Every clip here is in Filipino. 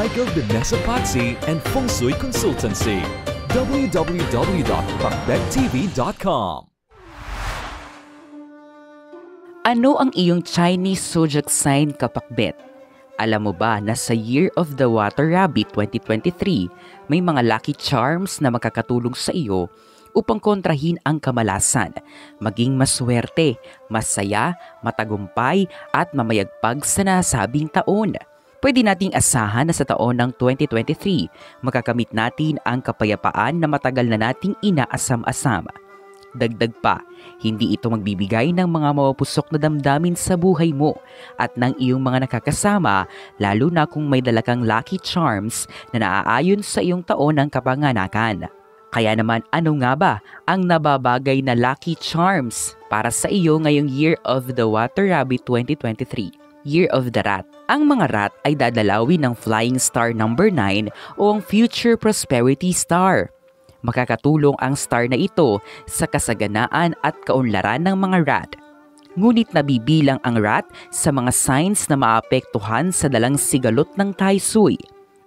Michael de Mesa Patsi and Feng Shui Consultancy. www.pakbettv.com. Ano ang iyong Chinese zodiac sign, kapakbet? Alam mo ba na sa Year of the Water Rabbit 2023, may mga lucky charms na makakatulong sa iyo upang kontrahin ang kamalasan, maging maswerte, masaya, matagumpay at mamayagpag sa nasabing taon. Pwede nating asahan na sa taon ng 2023, makakamit natin ang kapayapaan na matagal na nating inaasam-asam. Dagdag pa, hindi ito magbibigay ng mga mapupusok na damdamin sa buhay mo at ng iyong mga nakakasama, lalo na kung may dala kang lucky charms na naaayon sa iyong taon ng kapanganakan. Kaya naman, ano nga ba ang nababagay na lucky charms para sa iyo ngayong Year of the Water Rabbit 2023? Year of the Rat. Ang mga rat ay dadalawin ng Flying Star number 9 o ang Future Prosperity Star. Makakatulong ang star na ito sa kasaganaan at kaunlaran ng mga rat. Ngunit nabibilang ang rat sa mga signs na maapektuhan sa dalang sigalot ng Tai Sui.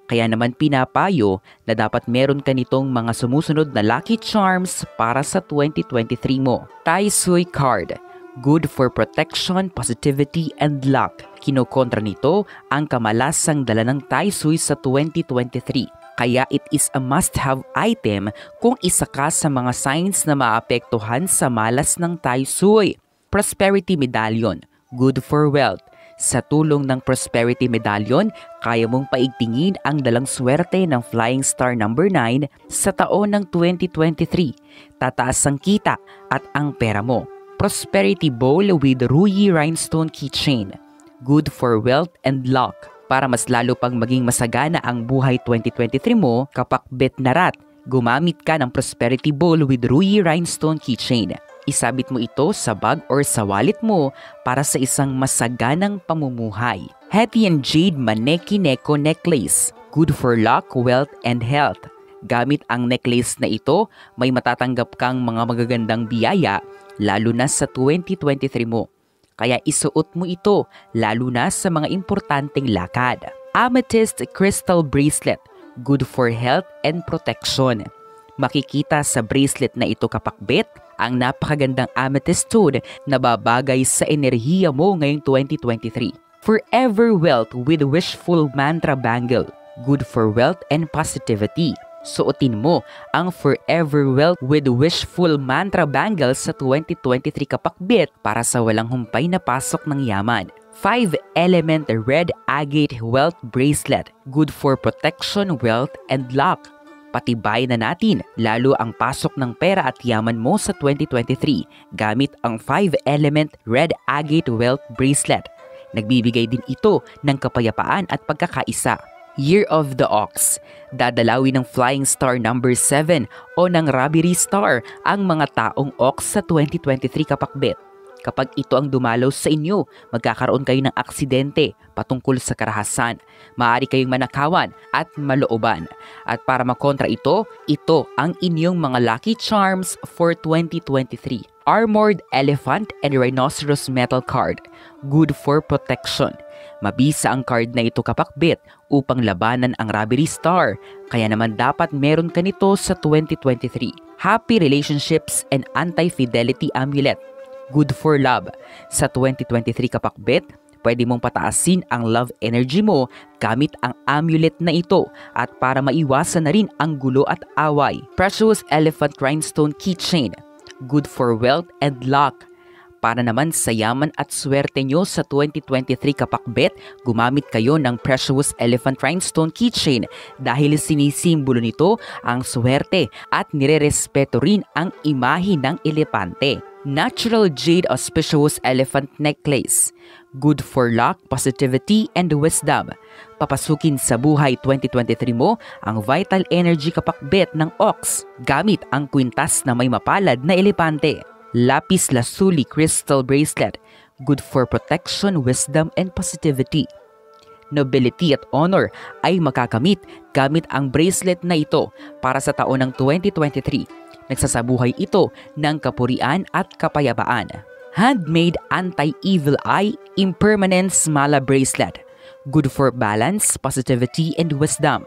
Kaya naman pinapayo na dapat meron ka nitong mga sumusunod na lucky charms para sa 2023 mo. Tai Sui card. Good for protection, positivity, and luck. Kinokontra nito ang kamalasang dala ng Tai Sui sa 2023. Kaya it is a must-have item kung isa ka sa mga signs na maapektuhan sa malas ng Tai Sui. Prosperity Medallion. Good for wealth. Sa tulong ng Prosperity Medallion, kaya mong paigtingin ang dalang swerte ng Flying Star number 9 sa taon ng 2023. Tataas ang kita at ang pera mo. Prosperity Bowl with Ruyi Rhinestone Keychain. Good for wealth and luck. Para mas lalo pang maging masagana ang buhay 2023 mo, kapakbet na rat, gumamit ka ng Prosperity Bowl with Ruyi Rhinestone Keychain. Isabit mo ito sa bag or sa wallet mo para sa isang masaganang pamumuhay. Hetian Jade Maneki Neko Necklace. Good for luck, wealth, and health. Gamit ang necklace na ito, may matatanggap kang mga magagandang biyaya, lalo na sa 2023 mo. Kaya isuot mo ito, lalo na sa mga importanteng lakad. Amethyst Crystal Bracelet. Good for health and protection. Makikita sa bracelet na ito, kapakbet, ang napakagandang amethyst stone na babagay sa enerhiya mo ngayong 2023. Forever Wealth with Wishful Mantra Bangle. Good for wealth and positivity. Suotin mo ang Forever Wealth with Wishful Mantra Bangle sa 2023, kapakbet, para sa walang humpay na pasok ng yaman. 5-element Red Agate Wealth Bracelet. Good for protection, wealth, and luck. Patibay na natin lalo ang pasok ng pera at yaman mo sa 2023 gamit ang 5-element Red Agate Wealth Bracelet. Nagbibigay din ito ng kapayapaan at pagkakaisa. Year of the Ox. Dadalawin ng Flying Star number 7 o ng Robbery Star ang mga taong Ox sa 2023, kapakbet. Kapag ito ang dumalaw sa inyo, magkakaroon kayo ng aksidente patungkol sa karahasan. Maaari kayong manakawan at malooban. At para makontra ito, ito ang inyong mga lucky charms for 2023. Armored Elephant and Rhinoceros Metal Card. Good for protection. Mabisa ang card na ito, kapakbet, upang labanan ang Robbery Star. Kaya naman dapat meron ka nito sa 2023. Happy Relationships and Anti-Fidelity Amulet. Good for love. Sa 2023, kapakbet, pwede mong pataasin ang love energy mo gamit ang amulet na ito at para maiwasan na rin ang gulo at away. Precious Elephant Rhinestone Keychain. Good for wealth and luck. Para naman sa yaman at swerte nyo sa 2023, kapakbet, gumamit kayo ng Precious Elephant Rhinestone Keychain dahil sinisimbolo nito ang swerte at nirerespeto rin ang imahe ng elepante. Natural Jade Auspicious Elephant Necklace. Good for luck, positivity, and wisdom. Papasukin sa buhay 2023 mo ang vital energy, kapakbet, ng Ox gamit ang kwintas na may mapalad na elepante. Lapis Lazuli Crystal Bracelet. Good for protection, wisdom, and positivity. Nobility at honor ay makakamit gamit ang bracelet na ito para sa taon ng 2023. Nagsasabuhay ito ng kapurian at kapayapaan. Handmade Anti-Evil Eye Impermanence Mala Bracelet. good for balance, positivity, and wisdom.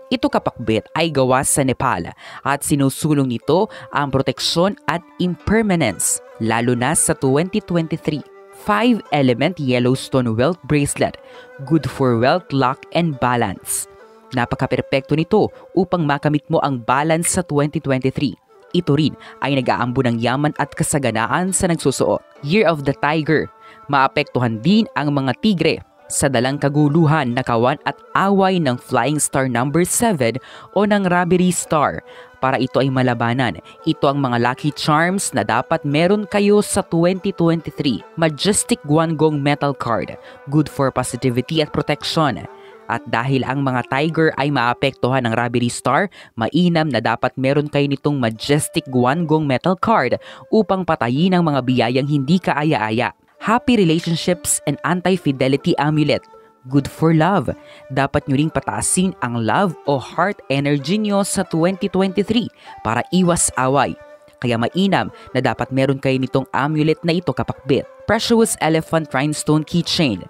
Ito kapakbit ay gawa sa Nepal at sinusulong nito ang proteksyon at impermanence lalo na sa 2023. 5-element Yellowstone Wealth Bracelet, good for wealth, luck, and balance. Napaka-perpekto nito upang makamit mo ang balance sa 2023. Ito rin ay nag-aambo ng yaman at kasaganaan sa nagsusuot. Year of the Tiger, maapektuhan din ang mga tigre sa dalang kaguluhan, nakawan at away ng Flying Star number 7 o ng Robbery Star. Para ito ay malabanan, ito ang mga lucky charms na dapat meron kayo sa 2023. Majestic Guangdong Metal Card, good for positivity at protection. At dahil ang mga tiger ay maapektuhan ng Robbery Star, mainam na dapat meron kayo nitong Majestic Guangdong Metal Card upang patayin ang mga biyayang hindi kaaya-aya. Happy Relationships and Anti-Fidelity Amulet, good for love. Dapat nyo ring pataasin ang love o heart energy nyo sa 2023 para iwas away. Kaya mainam na dapat meron kayo nitong amulet na ito kapakbit. Precious Elephant Rhinestone Keychain,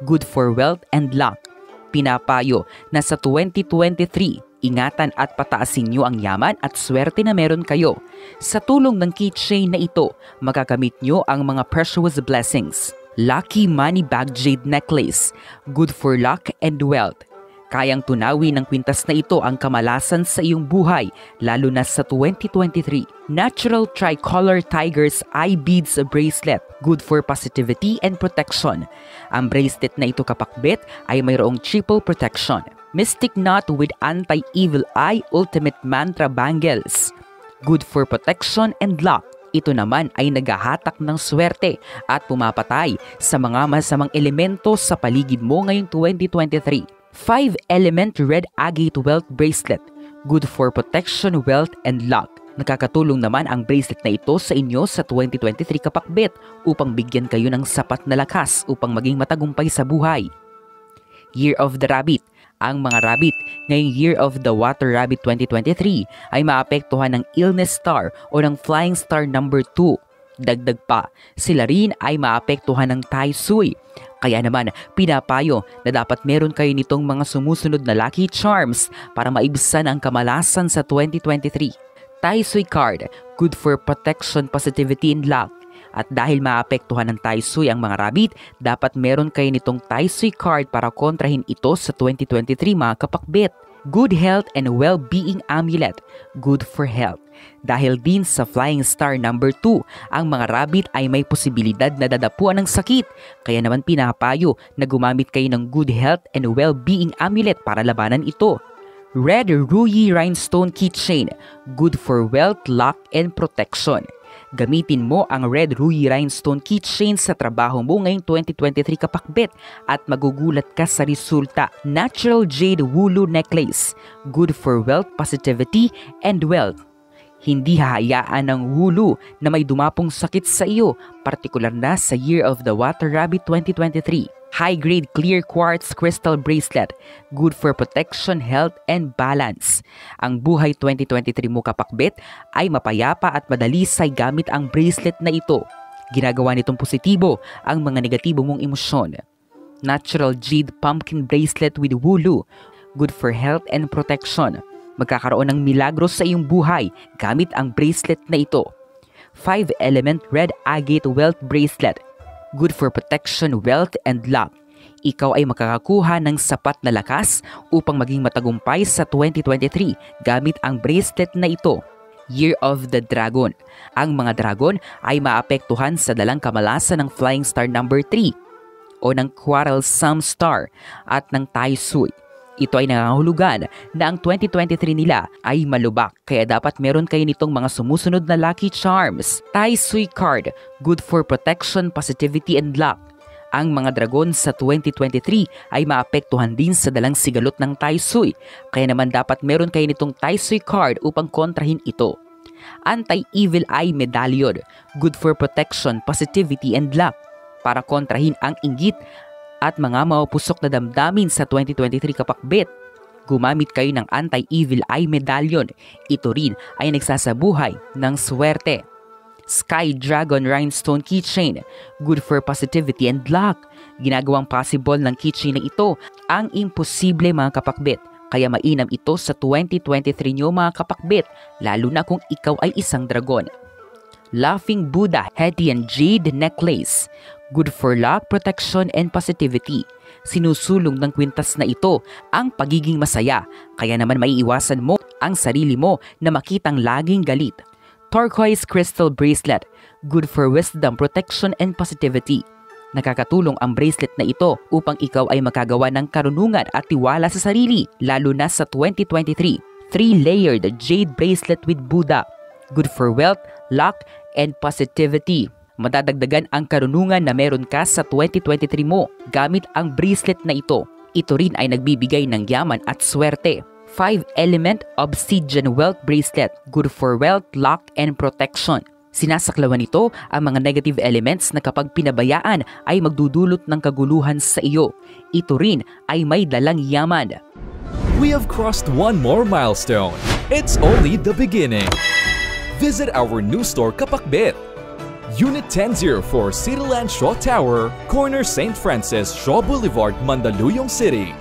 good for wealth and luck. Pinapayo na sa 2023, ingatan at pataasin nyo ang yaman at swerte na meron kayo. Sa tulong ng keychain na ito, magagamit nyo ang mga precious blessings. Lucky Money Bag Jade Necklace, good for luck and wealth. Kayang tunawin ng kwintas na ito ang kamalasan sa iyong buhay, lalo na sa 2023. Natural Tricolor Tigers Eye Beads Bracelet, good for positivity and protection. Ang bracelet na ito kapakbit ay mayroong triple protection. Mystic Knot with Anti-Evil Eye Ultimate Mantra Bangles, good for protection and luck. Ito naman ay naghahatak ng swerte at pumapatay sa mga masamang elemento sa paligid mo ngayong 2023. 5-element Red Agate Wealth Bracelet, good for protection, wealth, and luck. Nakakatulong naman ang bracelet na ito sa inyo sa 2023 kapakbit upang bigyan kayo ng sapat na lakas upang maging matagumpay sa buhay. Year of the Rabbit. Ang mga rabbit ngayong Year of the Water Rabbit 2023 ay maapektuhan ng Illness Star o ng Flying Star number 2. Dagdag pa, sila rin ay maapektuhan ng Tai Sui. Kaya naman, pinapayo na dapat meron kayo nitong mga sumusunod na lucky charms para maibsan ang kamalasan sa 2023. Tai Sui card, good for protection, positivity, and luck. At dahil maapektuhan ng Tai Sui ang mga rabbit, dapat meron kayo nitong Tai Sui card para kontrahin ito sa 2023 mga kapakbit. Good health and well-being amulet, good for health. Dahil din sa Flying Star number 2, ang mga rabbit ay may posibilidad na dadapuan ng sakit. Kaya naman pinapayo na gumamit kayo ng good health and well-being amulet para labanan ito. Red Ruyi Rhinestone Keychain, good for wealth, luck, and protection. Gamitin mo ang Red Ruyi Rhinestone Keychain sa trabaho mo ngayong 2023 kapakbit at magugulat ka sa resulta. Natural Jade Wulu Necklace, good for wealth, positivity, and wealth. Hindi hahayaan ng wulu na may dumapong sakit sa iyo, partikular na sa Year of the Water Rabbit 2023. High-grade clear quartz crystal bracelet, good for protection, health, and balance. Ang buhay 2023 mo kapakbit ay mapayapa at madalisay gamit ang bracelet na ito. Ginagawa nitong positibo ang mga negatibo mong emosyon. Natural Jade Pumpkin Bracelet with Wulu, good for health and protection. Magkakaroon ng milagro sa iyong buhay gamit ang bracelet na ito. 5-element Red Agate Wealth Bracelet, good for protection, wealth, and luck. Ikaw ay makakakuha ng sapat na lakas upang maging matagumpay sa 2023 gamit ang bracelet na ito. Year of the Dragon. Ang mga dragon ay maapektuhan sa dalang kamalasan ng Flying Star number 3 o ng Quarrelsome Star at ng Tai Sui. Ito ay nangangahulugan na ang 2023 nila ay malubak, kaya dapat meron kayo nitong mga sumusunod na lucky charms. Tai Sui card, good for protection, positivity, and luck. Ang mga dragon sa 2023 ay maapektuhan din sa dalang sigalot ng Tai Sui, kaya naman dapat meron kayo nitong Tai Sui card upang kontrahin ito. Anti-Evil Eye Medallion, good for protection, positivity, and luck. Para kontrahin ang inggit at mga mapusok na damdamin sa 2023 kapakbit, gumamit kayo ng Anti-Evil Eye Medallion. Ito rin ay nagsasabuhay ng swerte. Sky Dragon Rhinestone Keychain, good for positivity and luck. Ginagawang possible ng keychain na ito ang imposible mga kapakbet. Kaya mainam ito sa 2023 nyo mga kapakbet, lalo na kung ikaw ay isang dragon. Laughing Buddha Hetian Jade Necklace. Good for luck, protection, and positivity. Sinusulong ng kwintas na ito ang pagiging masaya, kaya naman maiiwasan mo ang sarili mo na makitang laging galit. Turquoise Crystal Bracelet. Good for wisdom, protection, and positivity. Nakakatulong ang bracelet na ito upang ikaw ay makagawa ng karunungan at tiwala sa sarili, lalo na sa 2023. 3-layered jade bracelet with Buddha. Good for wealth, luck, and positivity. Madadagdagan ang karunungan na meron ka sa 2023 mo gamit ang bracelet na ito. Ito rin ay nagbibigay ng yaman at swerte. 5-element obsidian wealth bracelet. Good for wealth, luck, and protection. Sinasaklawan nito ang mga negative elements na kapag pinabayaan ay magdudulot ng kaguluhan sa iyo. Ito rin ay may dalang yaman. We have crossed one more milestone. It's only the beginning. Visit our new store Kapakbet. Unit 1004 Cityland Shaw Tower, corner St. Francis Shaw Boulevard, Mandaluyong City.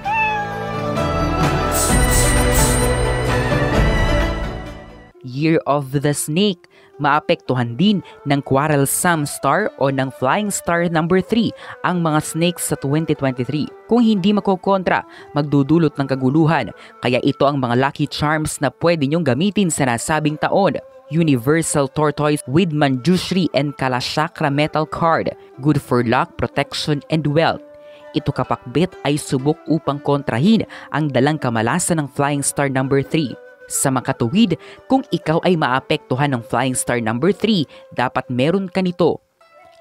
Year of the Snake. Maapektuhan din ng Quarrelsome Star o ng Flying Star number 3 ang mga snakes sa 2023. Kung hindi makokontra, magdudulot ng kaguluhan. Kaya ito ang mga lucky charms na pwede nyong gamitin sa nasabing taon. Universal Tortoise with Manjushri and Kalashakra Metal Card. Good for luck, protection, and wealth. Ito kapakbet ay subok upang kontrahin ang dalang kamalasan ng Flying Star number 3. Sa makatuwid, kung ikaw ay maapektuhan ng Flying Star number 3, dapat meron ka nito.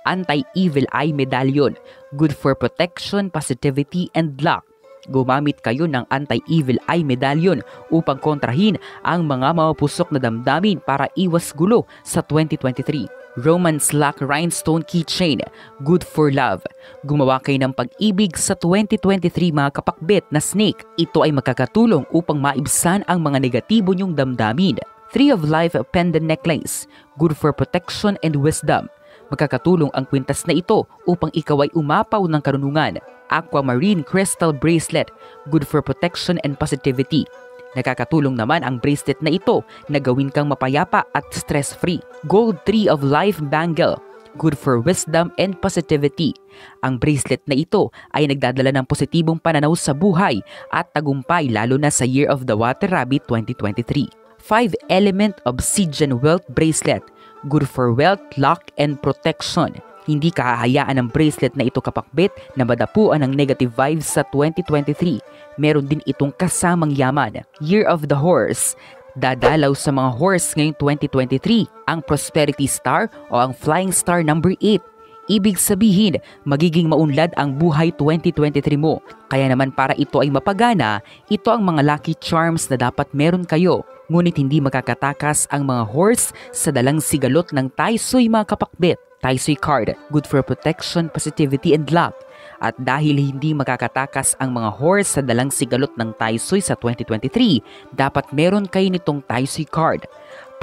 Anti-Evil Eye Medallion. Good for protection, positivity, and luck. Gumamit kayo ng Anti-Evil Eye Medallion upang kontrahin ang mga mapusok na damdamin para iwas gulo sa 2023. Romance Lock Rhinestone Keychain. Good for love. Gumawa kayo ng pag-ibig sa 2023 mga kapakbet na snake. Ito ay makakatulong upang maibsan ang mga negatibo nyong damdamin. 3 of Life Pendant Necklace. Good for protection and wisdom. Magkakatulong ang kwintas na ito upang ikaw ay umapaw ng karunungan. Aquamarine Crystal Bracelet. Good for protection and positivity. Nakakatulong naman ang bracelet na ito na gawin kang mapayapa at stress-free. Gold 3 of Life Bangle. Good for wisdom and positivity. Ang bracelet na ito ay nagdadala ng positibong pananaw sa buhay at tagumpay lalo na sa Year of the Water Rabbit 2023. 5-element obsidian wealth bracelet. Good for wealth, luck, and protection. Hindi kahahayaan ng bracelet na ito kapakbet na madapuan ng negative vibes sa 2023. Meron din itong kasamang yaman. Year of the Horse. Dadalaw sa mga horse ngayong 2023 ang Prosperity Star o ang Flying Star number 8. Ibig sabihin, magiging maunlad ang buhay 2023 mo. Kaya naman para ito ay mapagana, ito ang mga lucky charms na dapat meron kayo. Ngunit hindi makakatakas ang mga horse sa dalang sigalot ng Taisoy mga kapakbet. Taisoy card, good for protection, positivity, and luck. At dahil hindi makakatakas ang mga horse sa dalang sigalot ng Taisoy sa 2023, dapat meron kayo nitong Taisoy card.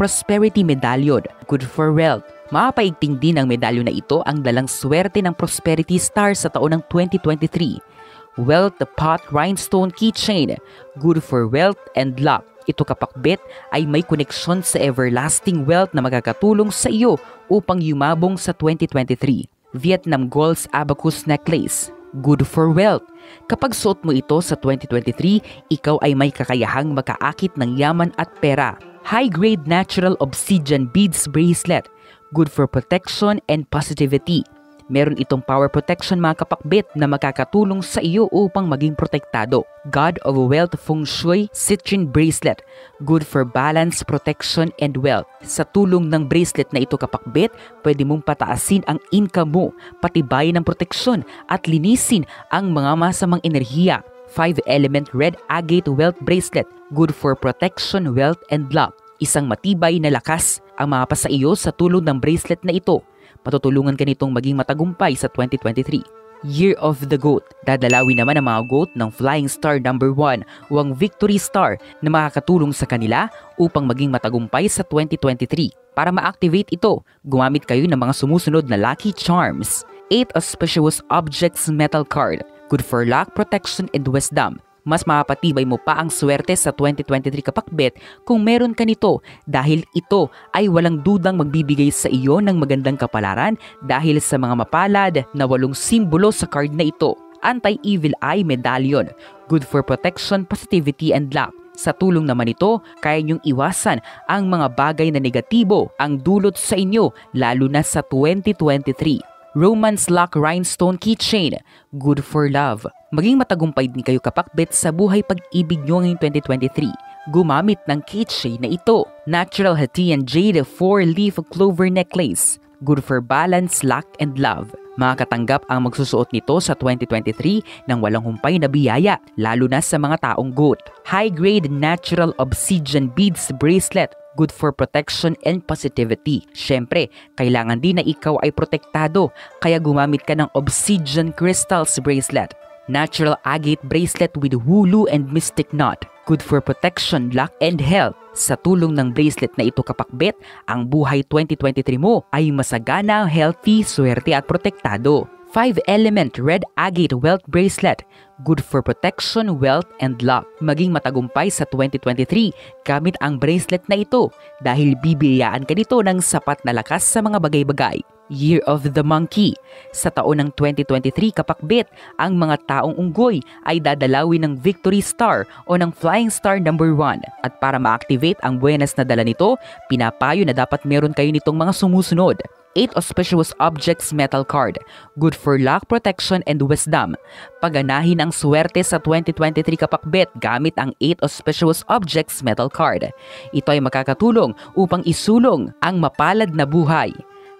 Prosperity Medallion, good for wealth. Mapaigting din ang medalyon na ito ang dalang swerte ng Prosperity Star sa taon ng 2023. Wealth Pot Rhinestone Keychain, good for wealth and luck. Ito kapakbet ay may koneksyon sa everlasting wealth na magkakatulong sa iyo upang yumabong sa 2023. Vietnam Gold's Abacus Necklace. Good for wealth. Kapag suot mo ito sa 2023, ikaw ay may kakayahang makaakit ng yaman at pera. High-grade natural obsidian beads bracelet. Good for protection and positivity. Meron itong power protection mga kapakbet na makakatulong sa iyo upang maging protektado. God of Wealth Feng Shui Citrine Bracelet. Good for balance, protection, and wealth. Sa tulong ng bracelet na ito kapakbet, pwede mong pataasin ang income mo, patibayin ng proteksyon at linisin ang mga masamang enerhiya. 5-element red agate wealth bracelet. Good for protection, wealth, and luck. Isang matibay na lakas ang mapasa iyo sa tulong ng bracelet na ito. Patutulungan ka nitong maging matagumpay sa 2023. Year of the Goat. Dadalawin naman ang mga goat ng Flying Star number 1 o ang Victory Star na makakatulong sa kanila upang maging matagumpay sa 2023. Para ma-activate ito, gumamit kayo ng mga sumusunod na lucky charms. 8 Auspicious Objects Metal card. Good for luck, protection, and wisdom. Mas mapapatibay mo pa ang swerte sa 2023 kapakbet kung meron ka nito dahil ito ay walang dudang magbibigay sa iyo ng magandang kapalaran dahil sa mga mapalad na 8 simbolo sa card na ito. Anti-Evil Eye Medallion. Good for protection, positivity, and luck. Sa tulong naman ito, kaya niyong iwasan ang mga bagay na negatibo ang dulot sa inyo lalo na sa 2023. Romance Lock Rhinestone Keychain. Good for love. Maging matagumpay din kayo kapakbet sa buhay pag-ibig nyo ngayong 2023. Gumamit ng keychain na ito. Natural Hatian Jade 4-leaf clover necklace. Good for balance, luck, and love. Makakatanggap ang magsusuot nito sa 2023 ng walang humpay na biyaya, lalo na sa mga taong goat. High-grade natural obsidian beads bracelet. Good for protection and positivity. Syempre, kailangan din na ikaw ay protektado, kaya gumamit ka ng obsidian crystals bracelet. Natural agate bracelet with hulu and mystic knot. Good for protection, luck, and health. Sa tulong ng bracelet na ito kapakbet, ang buhay 2023 mo ay masagana, healthy, swerte at protektado. 5-element red agate wealth bracelet. Good for protection, wealth, and luck. Maging matagumpay sa 2023 gamit ang bracelet na ito dahil bibiyaan ka nito ng sapat na lakas sa mga bagay-bagay. Year of the Monkey. Sa taon ng 2023 kapakbet, ang mga taong unggoy ay dadalawin ng Victory Star o ng Flying Star number 1. At para ma-activate ang buenas na dala nito, pinapayo na dapat meron kayo nitong mga sumusunod. 8 Auspicious Objects Metal card. Good for luck, protection, and wisdom. Paganahin ang swerte sa 2023 kapakbet gamit ang 8 Auspicious Objects Metal card. Ito ay makakatulong upang isulong ang mapalad na buhay.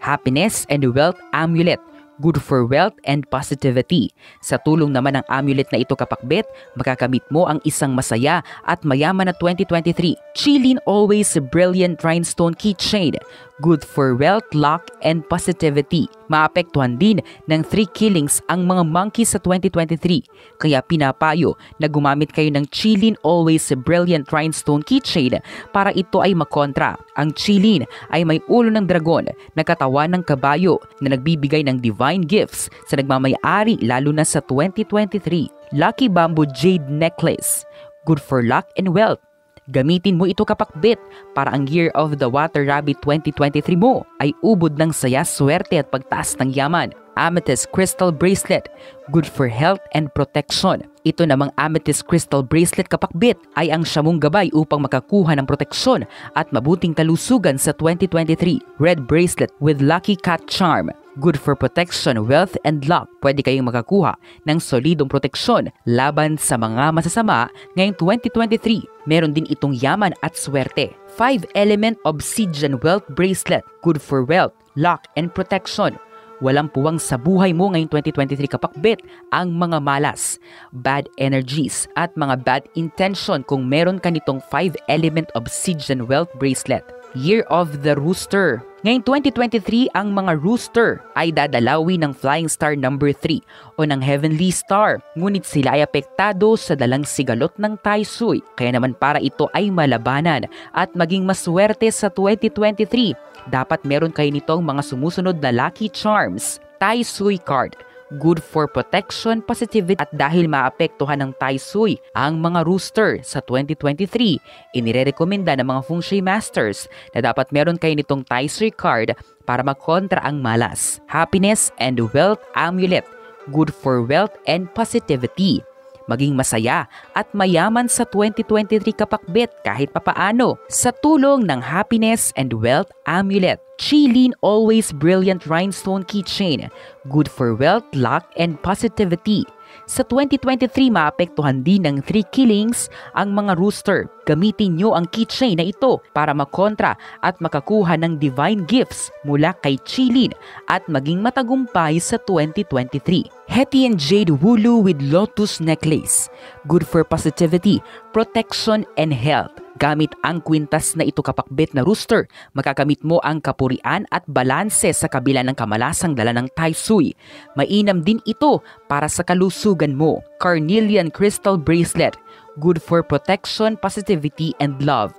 Happiness and Wealth Amulet. Good for wealth and positivity. Sa tulong naman ng amulet na ito kapakbet, makakamit mo ang isang masaya at mayaman na 2023. Chilin Always Brilliant Rhinestone Keychain. Good for wealth, luck, and positivity. Maapektuhan din ng 3 killings ang mga monkey sa 2023. Kaya pinapayo na gumamit kayo ng Chilin Always Brilliant Rhinestone Keychain para ito ay makontra. Ang Chilin ay may ulo ng dragon na katawan ng kabayo na nagbibigay ng divine gifts sa nagmamayari lalo na sa 2023. Lucky Bamboo Jade Necklace. Good for luck and wealth. Gamitin mo ito kapakbet para ang Year of the Water Rabbit 2023 mo ay ubod ng saya, swerte at pagtaas ng yaman. Amethyst Crystal Bracelet. Good for health and protection. Ito namang Amethyst Crystal Bracelet kapakbet ay ang siyamong gabay upang makakuha ng proteksyon at mabuting kalusugan sa 2023. Red Bracelet with Lucky Cat Charm. Good for protection, wealth, and luck. Pwede kayong makakuha ng solidong proteksyon laban sa mga masasama ngayong 2023. Meron din itong yaman at swerte. 5-element obsidian wealth bracelet. Good for wealth, luck, and protection. Walang puwang sa buhay mo ngayong 2023 kapakbet ang mga malas, bad energies, at mga bad intention kung meron ka nitong 5-element obsidian wealth bracelet. Year of the Rooster. Ngayong 2023, ang mga rooster ay dadalawi ng Flying Star number 3 o ng Heavenly Star. Ngunit sila ay apektado sa dalang sigalot ng Tai Sui. Kaya naman para ito ay malabanan at maging maswerte sa 2023, dapat meron kayo nitong mga sumusunod na lucky charms. Tai Sui card. Good for protection, positivity, at dahil maapektuhan ng Tai Sui ang mga rooster sa 2023, inirekomenda ng mga Feng Shui Masters na dapat meron kayo nitong Tai Sui card para makontra ang malas. Happiness and Wealth Amulet. Good for wealth and positivity. Maging masaya at mayaman sa 2023 kapakbet kahit papaano sa tulong ng Happiness and Wealth Amulet. Chilin Always Brilliant Rhinestone Keychain. Good for wealth, luck, and positivity. Sa 2023, maapektuhan din ng 3 killings ang mga rooster. Gamitin nyo ang keychain na ito para makontra at makakuha ng divine gifts mula kay Chilin at maging matagumpay sa 2023. Hetian Jade Wulu with Lotus Necklace. Good for positivity, protection, and health. Gamit ang kwintas na ito kapakbet na rooster, makakamit mo ang kapurian at balanse sa kabila ng kamalasang dala ng Tai Sui. Mainam din ito para sa kalusugan mo. Carnelian Crystal Bracelet. Good for protection, positivity, and love.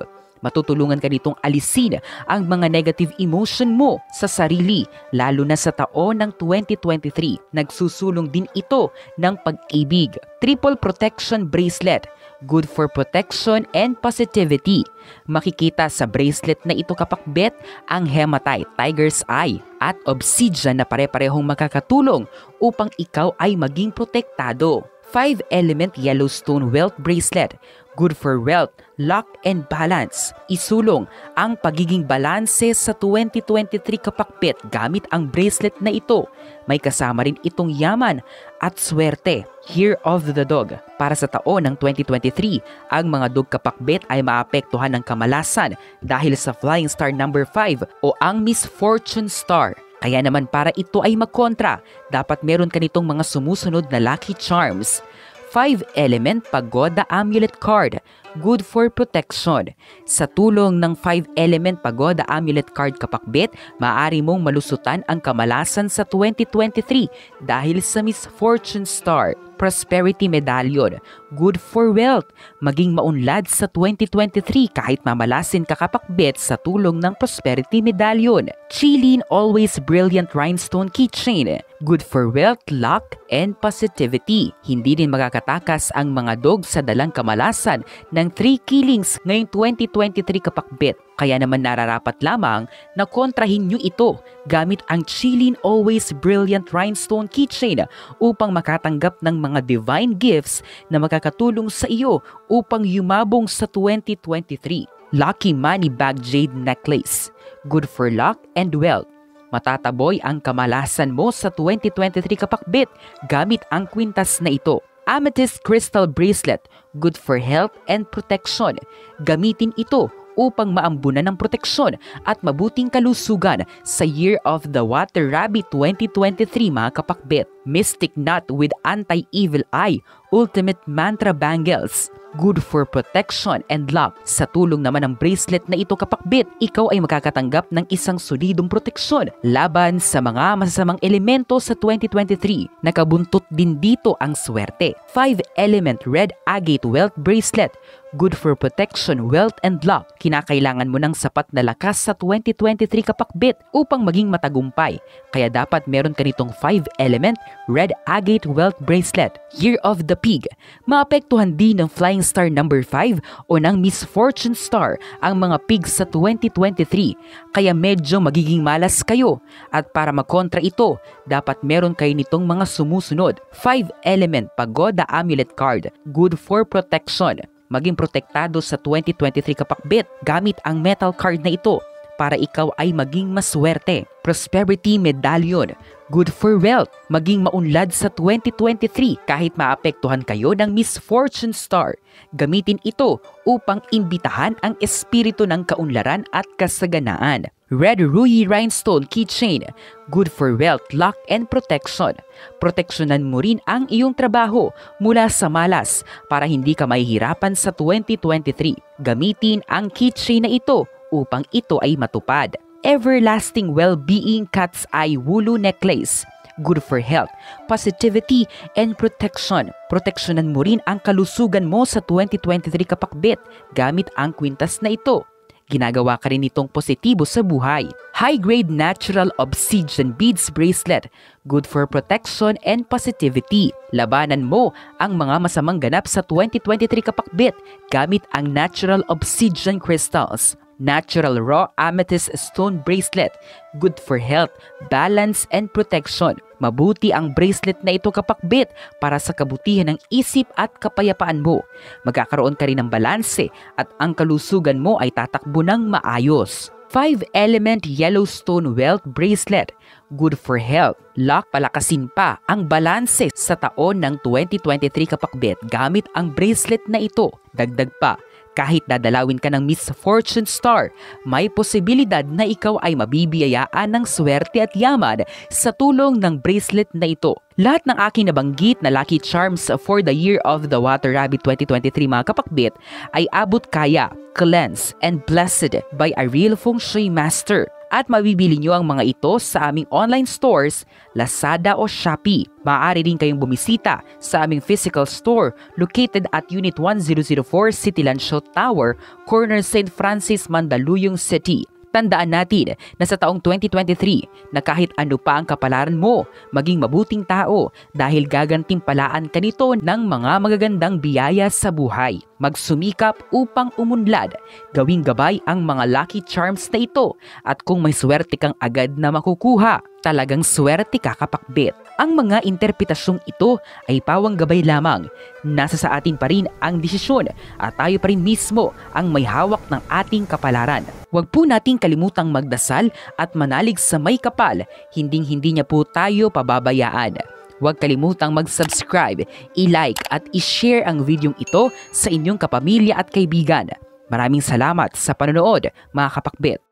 Matutulungan ka nitong alisin ang mga negative emotion mo sa sarili, lalo na sa taon ng 2023. Nagsusulong din ito ng pag-ibig. Triple Protection Bracelet, good for protection and positivity. Makikita sa bracelet na ito kapakbet ang hematite, tiger's eye at obsidian na pare-parehong makakatulong upang ikaw ay maging protektado. 5-element Yellowstone Wealth Bracelet, good for wealth, luck, and balance. Isulong ang pagiging balanse sa 2023 kapakbet gamit ang bracelet na ito. May kasama rin itong yaman at swerte. Year of the Dog. Para sa taon ng 2023, ang mga dog kapakbet ay maapektuhan ng kamalasan dahil sa Flying Star number 5 o ang Misfortune Star. Kaya naman para ito ay magkontra, dapat meron ka nitong mga sumusunod na lucky charms. 5-element Pagoda Amulet Card, good for protection. Sa tulong ng 5-element Pagoda Amulet Card kapakbet, maaari mong malusutan ang kamalasan sa 2023 dahil sa Misfortune Star. Prosperity Medallion, good for wealth. Maging maunlad sa 2023 kahit mamalasin ka kapakbet sa tulong ng Prosperity Medallion. Qilin Always Brilliant Rhinestone Keychain, good for wealth, luck, and positivity. Hindi din makakatakas ang mga dog sa dalang kamalasan ng 3 killings ngayong 2023 kapakbet. Kaya naman nararapat lamang na kontrahin nyo ito gamit ang Qilin Always Brilliant Rhinestone Keychain upang makatanggap ng mga divine gifts na makakatulong sa iyo upang yumabong sa 2023. Lucky Money Bag Jade Necklace, good for luck and wealth. Matataboy ang kamalasan mo sa 2023 kapakbet gamit ang kwintas na ito. Amethyst Crystal Bracelet, good for health and protection. Gamitin ito upang maambunan ng proteksyon at mabuting kalusugan sa Year of the Water Rabbit 2023 mga kapakbet. Mystic Knot with Anti-Evil Eye Ultimate Mantra Bangles, good for protection and luck. Sa tulong naman ng bracelet na ito kapakbet, ikaw ay makakatanggap ng isang solidong proteksyon laban sa mga masasamang elemento sa 2023. Nakabuntot din dito ang swerte. 5-element Red Agate Wealth Bracelet, good for protection, wealth, and luck. Kinakailangan mo ng sapat na lakas sa 2023 kapakbet upang maging matagumpay. Kaya dapat meron ka nitong 5-element Red Agate Wealth Bracelet. Year of the Pig. Maapektuhan din ng Flying Star number 5 o ng Misfortune Star ang mga pigs sa 2023. Kaya medyo magiging malas kayo. At para makontra ito, dapat meron kayo nitong mga sumusunod. 5-element Pagoda Amulet Card, good for protection. Maging protektado sa 2023 kapakbet gamit ang metal card na ito para ikaw ay maging maswerte. Prosperity Medallion, good for wealth. Maging maunlad sa 2023 kahit maapektuhan kayo ng Misfortune Star. Gamitin ito upang imbitahan ang espiritu ng kaunlaran at kasaganaan. Red Ruby Rhinestone Keychain, good for wealth, luck, and protection. Proteksyonan mo rin ang iyong trabaho mula sa malas para hindi ka mahihirapan sa 2023. Gamitin ang keychain na ito upang ito ay matupad. Everlasting Well-Being Cat's Eye Wulu Necklace, good for health, positivity, and protection. Proteksyonan mo rin ang kalusugan mo sa 2023 kapakbet gamit ang kwintas na ito. Ginagawa ka rin itong positibo sa buhay. High-grade Natural Obsidian Beads Bracelet, good for protection and positivity. Labanan mo ang mga masamang ganap sa 2023 kapakbet gamit ang Natural Obsidian Crystals. Natural Raw Amethyst Stone Bracelet, good for health, balance, and protection. Mabuti ang bracelet na ito kapakbet para sa kabutihan ng isip at kapayapaan mo. Magkakaroon ka rin ng balanse at ang kalusugan mo ay tatakbo ng maayos. 5-element Yellowstone Wealth Bracelet, good for health, luck. Palakasin pa ang balanse sa taon ng 2023 kapakbet gamit ang bracelet na ito. Dagdag pa, kahit dadalawin ka ng Misfortune Star, may posibilidad na ikaw ay mabibiyayaan ng swerte at yaman sa tulong ng bracelet na ito. Lahat ng aking nabanggit na lucky charms for the Year of the Water Rabbit 2023 mga kapakbet ay abot kaya, cleansed, and blessed by a real feng shui master. At mabibili nyo ang mga ito sa aming online stores, Lazada o Shopee. Maaari rin kayong bumisita sa aming physical store located at Unit 1004 Cityland Shaw Tower, corner St. Francis, Mandaluyong City. Tandaan natin na sa taong 2023 na kahit ano pa ang kapalaran mo, maging mabuting tao dahil gagantimpalaan ka nito ng mga magagandang biyaya sa buhay. Magsumikap upang umunlad, gawing gabay ang mga lucky charms na ito at kung may swerte kang agad na makukuha, talagang swerte ka kapakbet. Ang mga interpretasyong ito ay pawang gabay lamang. Nasa sa atin pa rin ang desisyon at tayo pa rin mismo ang may hawak ng ating kapalaran. Huwag po nating kalimutang magdasal at manalig sa may kapal, hinding-hindi niya po tayo pababayaan. Huwag kalimutang mag-subscribe, i-like at i-share ang videong ito sa inyong kapamilya at kaibigan. Maraming salamat sa panonood mga kapakbet.